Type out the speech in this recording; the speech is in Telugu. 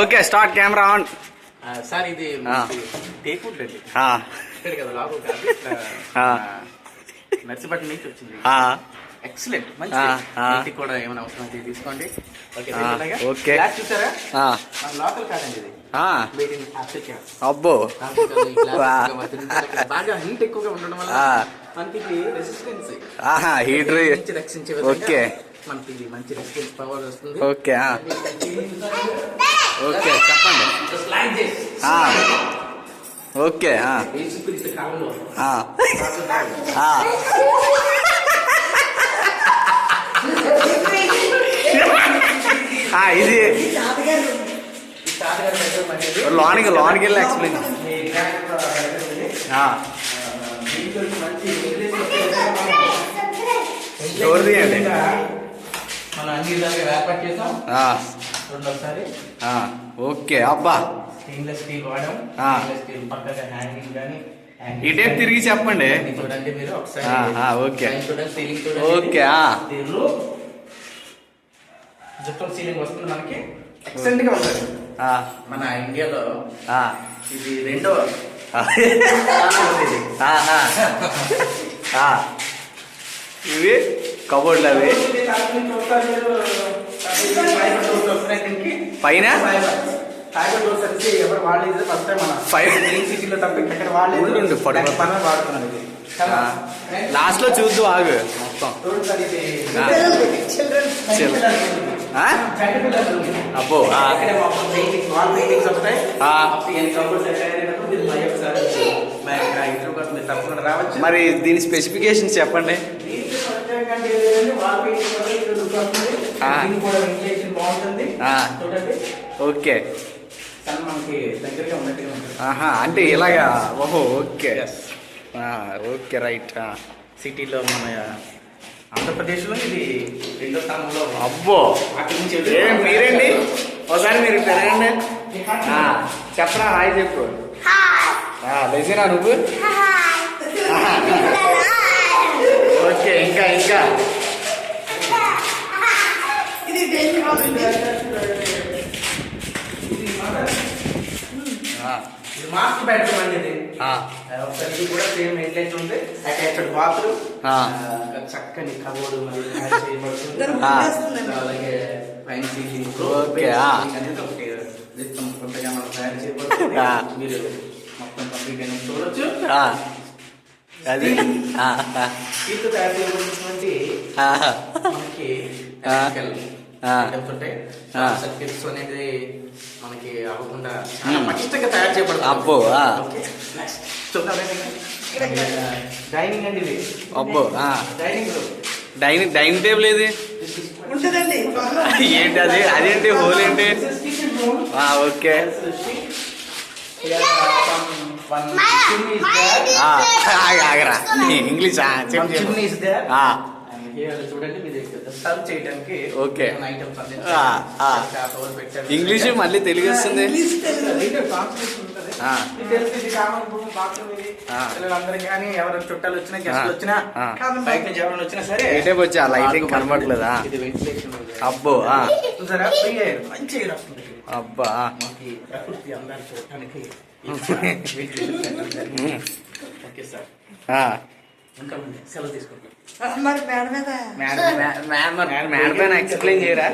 Okay start camera on. Sir ఇది టేక్వుడ్ అండి ఇక్కడ కదా లాగో కాదు నర్సిపట్నం నుంచి వచ్చింది. ఎక్సలెంట్ మంచి కూడా ఏమైనా అవసరం అయితే తీసుకోండి. ఓకే చూసారా లోకల్ కాదండి ఇది అబ్బో బాగా హీట్ ఎక్కువగా ఉండడం వల్ల మనకి రెసిస్టెన్స్ హీటర్ రక్షించే ఓకే మనకి మంచి రెసిస్టెన్స్ పవర్ వస్తుంది. ఓకే ఓకే చెప్పండి. ఓకే కాలంలో ఇది లోనికి వెళ్ళి ఎక్స్ప్లెయిన్. డోర్ తీయండి. మనం అన్ని విధాలుగా ఏర్పాటు చేసాం. రెండోసారి ఓకే అబ్బా స్టెయిన్లెస్ స్టీల్ వాడాం. స్టెయిన్లెస్ స్టీల్ పక్కగా హ్యాంగింగ్ కానీ ఇటే తిరిగి చెప్పండి. చూడండి మీరు ఒకసారి ఓకే చూడండి సీలింగ్ చూడండి. ఓకే జుట్టం సీలింగ్ వస్తుంది మనకి ఎక్సలెంట్ గా ఉంటుంది. మన ఇండియాలో ఇది రెండో ఇవి కబోర్డ్లు అవి పైన ఎవరు వాడలేదు ఫస్ట్ టైం మన సిటీలో తప్ప ఇక్కడ వాడలేదు. వాడుతున్నాను. లాస్ట్ లో చూద్దు ఆగు మొత్తం. అబ్బో మరి దీని స్పెసిఫికేషన్స్ చెప్పండి. ఓకే అంటే ఇలాగా ఓహో ఓకే ఓకే రైట్. సిటీలో మన ఆంధ్రప్రదేశ్లో ఇది రెండో స్థానంలో. అబ్బో మీరేంటి ఒకసారి మీరు పెరగండి. చెప్పరా హాయ్ చెప్పు. లేచినా నువ్వు. ఓకే ఇంకా ఇంకా మాస్టర్ బెడ్రూమ్ అనేది ఒకసారి కూడా సేమ్ ఎట్లయితే ఉంది. అటాచ్డ్ బాత్రూమ్ చక్కని కబోర్డు అలాగే పైన సీలింగ్ అనేది ఒకటి కొత్తగా మనం తయారు చేయబడుతుంది. మీరు మొత్తం కంప్లీట్ అయిన చూడొచ్చు. అది సీట్లు తయారు చేయబడుతున్నటువంటి మనకి సర్కిల్స్ అనేది మనకి అవ్వకుండా పటిష్టంగా తయారు చేయబడుతుంది. అబ్బో డైనింగ్ అండి ఇది. అబ్బో డైనింగ్ టేబుల్ ఏది ఏంటి అది అదేంటి హోల్ ఏంటి. ఓకే ఆగరా ఇంగ్లీష్ చూడండి మీరు సర్వ్ చేయడానికి ఓకే ఇంగ్లీష్ మళ్ళీ తెలుగు వస్తుంది. పిల్లలందరికీ కానీ ఎవరైనా చుట్టాలు వచ్చినా గెస్ట్లు వచ్చినా బయట నుంచి ఎవరైనా వచ్చినా సరే ఏటేపు వచ్చి ఆ లైటింగ్ కనబడలేదా. ఇది వెంటిలేషన్. అబ్బో చూసారా ఫ్రీ ఎయిర్ మంచి ఎయిర్ వస్తుంది. అబ్బా మనకి ప్రకృతి అందాలు చూడటానికి. ఓకే సార్ ఇంకా సెలవు తీసుకుంటాం. మేడం పైన ఎక్స్ప్లెయిన్ చేయరా.